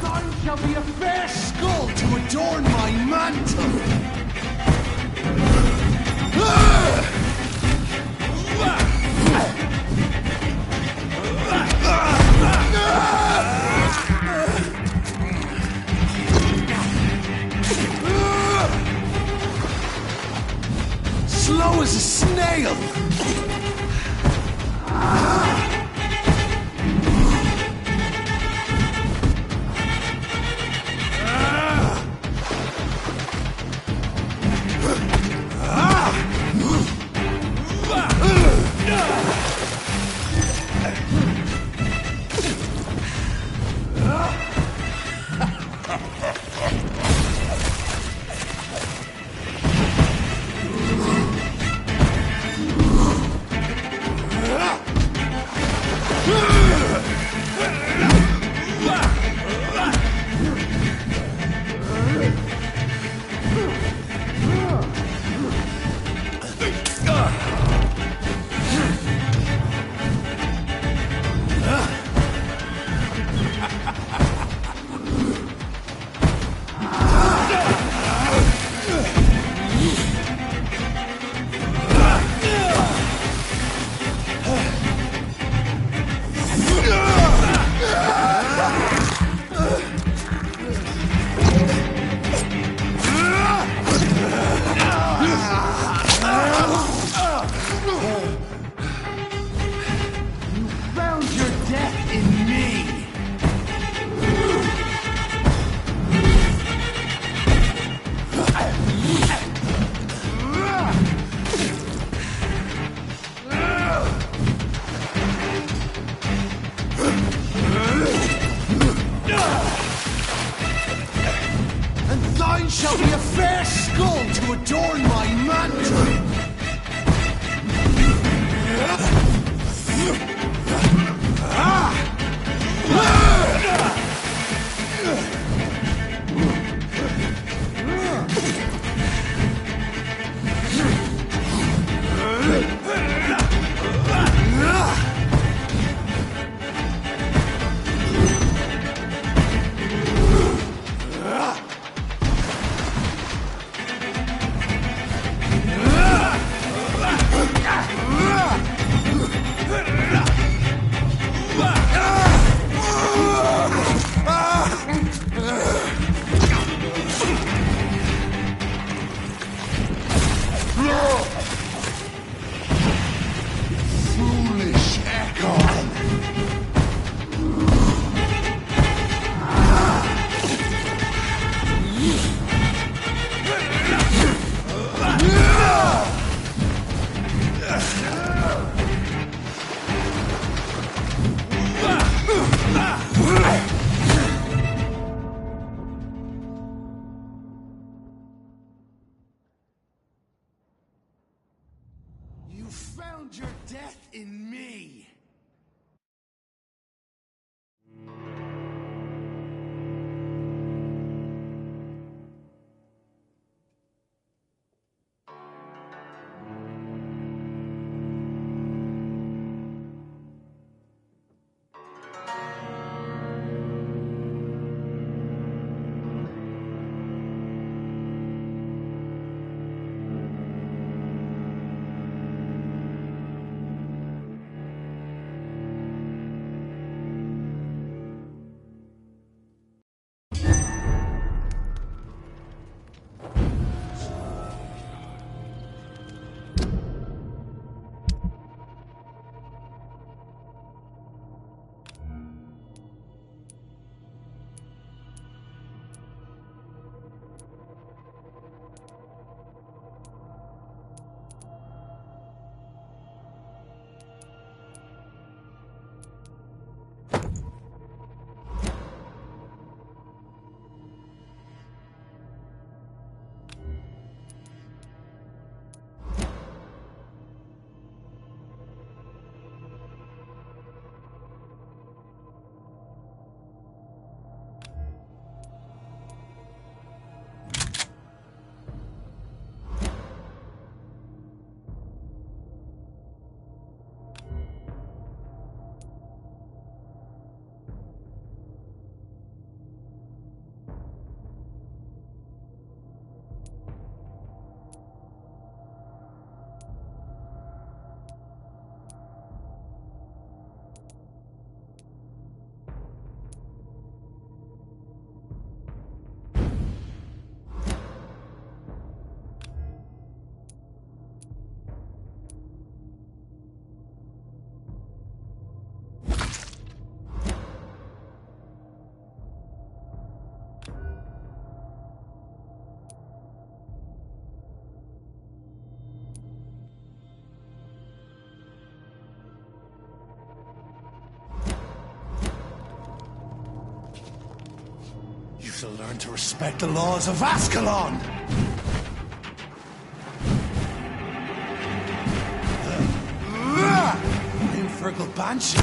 Thine shall be a fair skull to adorn my mantle! Slow as a snail! adorn my mantra! You found your death in me! You shall learn to respect the laws of Ascalon! Infernal Banshee!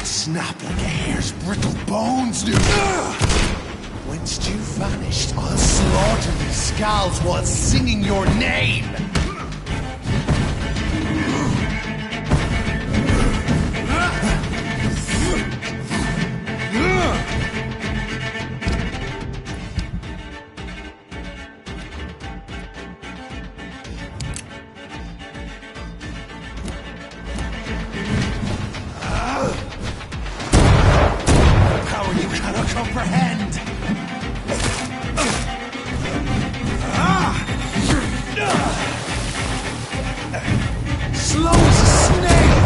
Snap like a hare's brittle bones do. Whence you vanished, I'll slaughter these skulls while singing your name. Comprehend! Slow as a snail!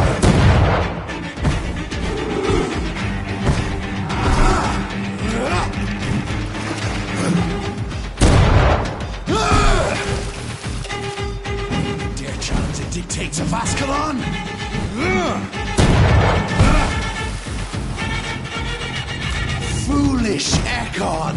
foolish Ekon!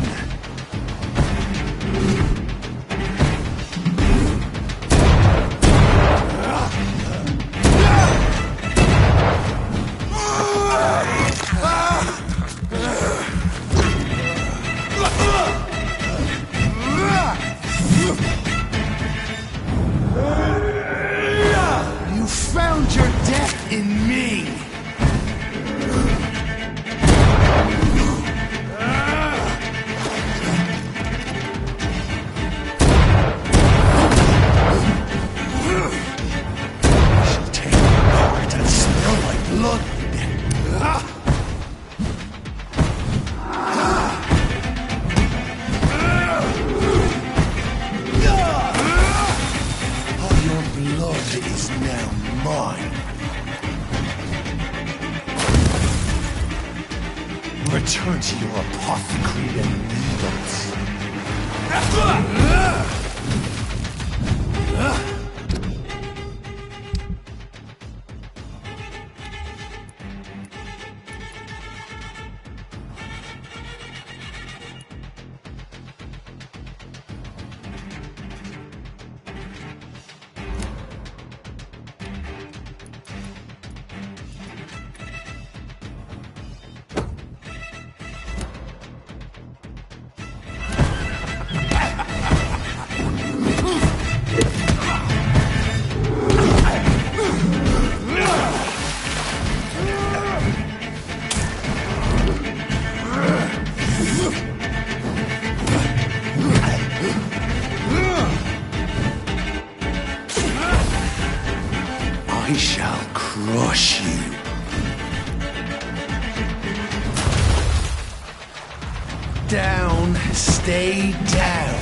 You found your death in me! She'll take me apart and smell my blood. All your blood is now mine. Return to your apothecary and needles. I shall crush you. Down, stay down.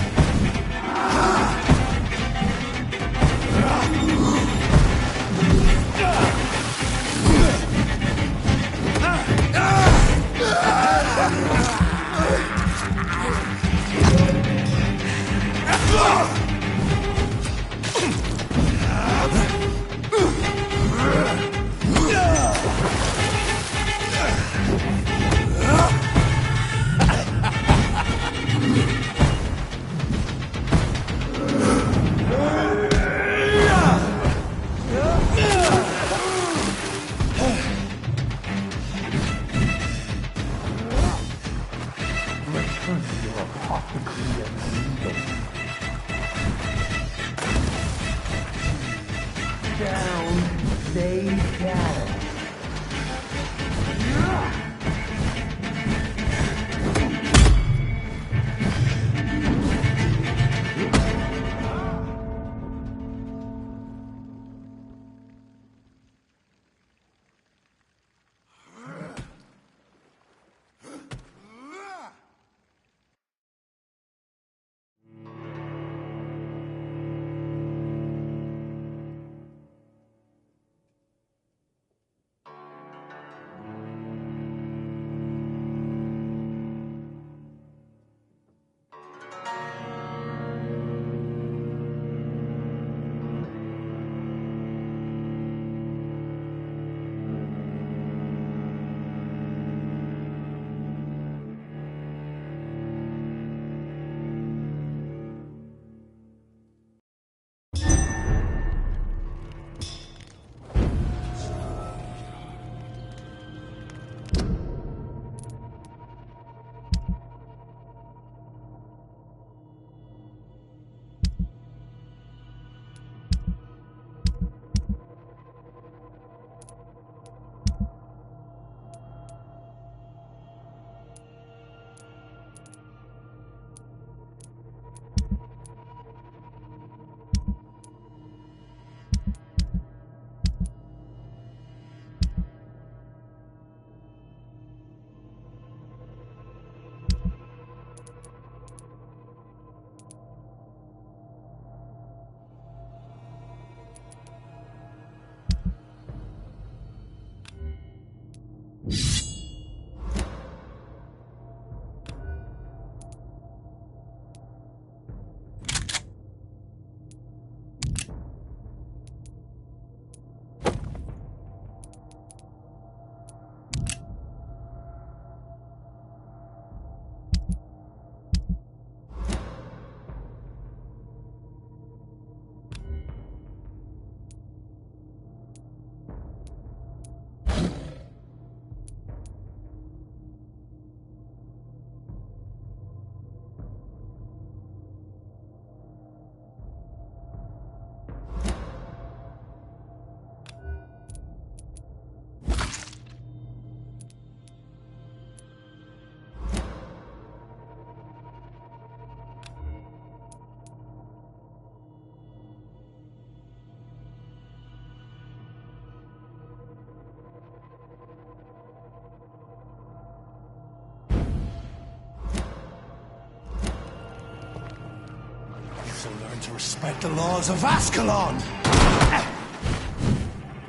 to respect the laws of Ascalon!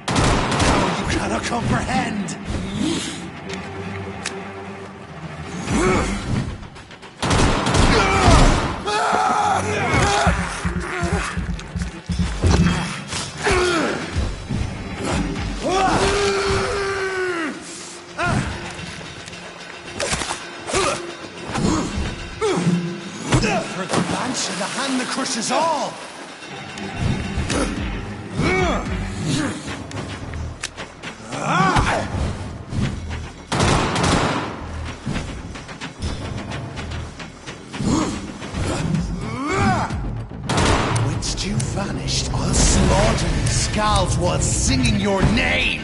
Oh, you cannot comprehend! For the Banshee, the hand that crushes all! Whilst you vanished, I'll slaughter these skulls while singing your name!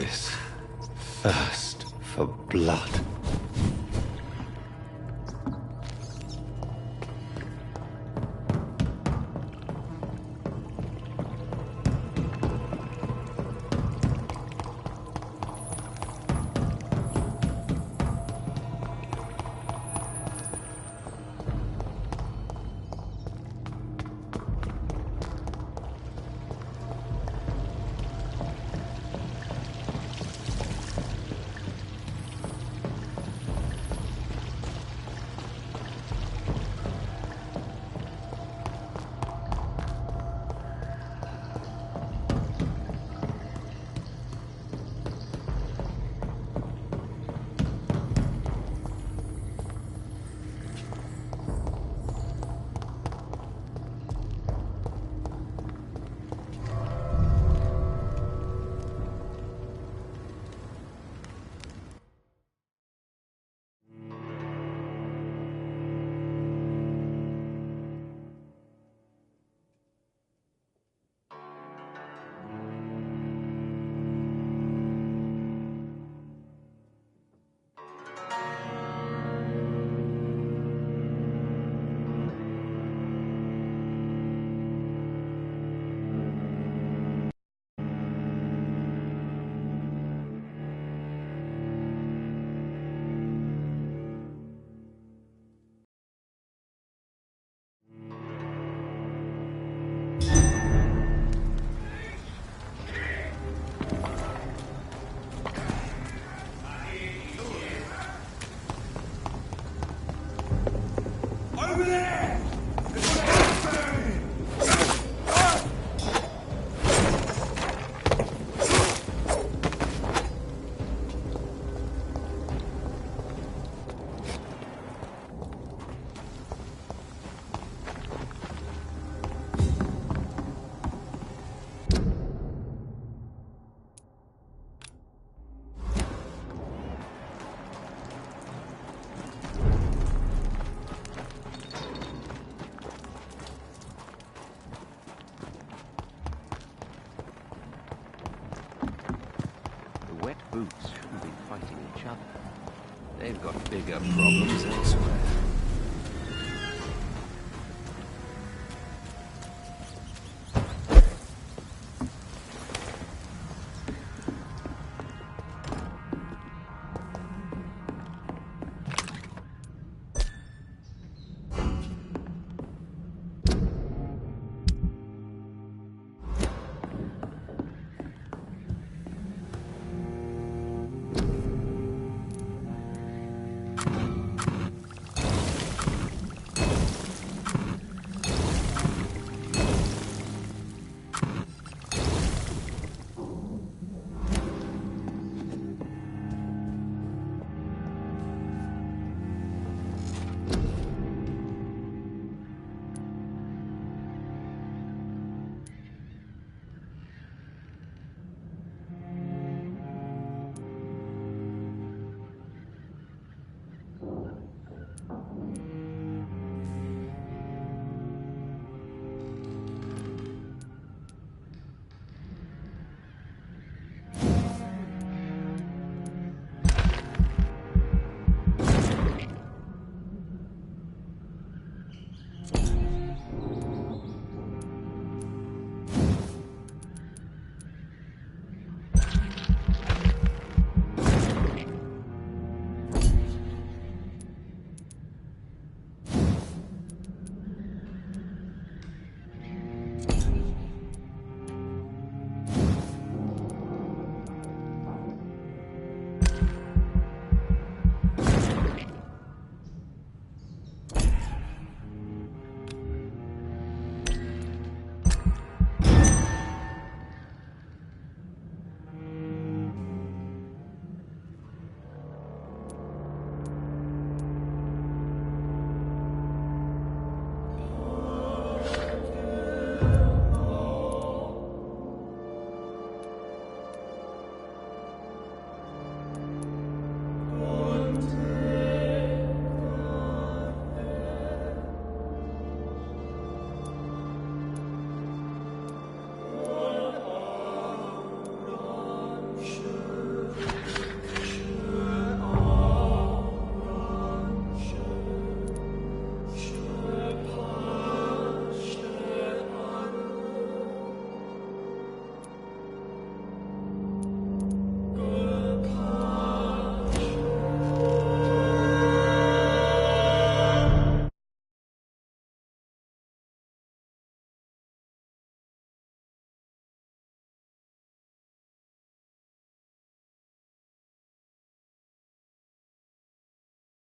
This thirst for blood. Wet boots shouldn't be fighting each other. They've got bigger problems elsewhere.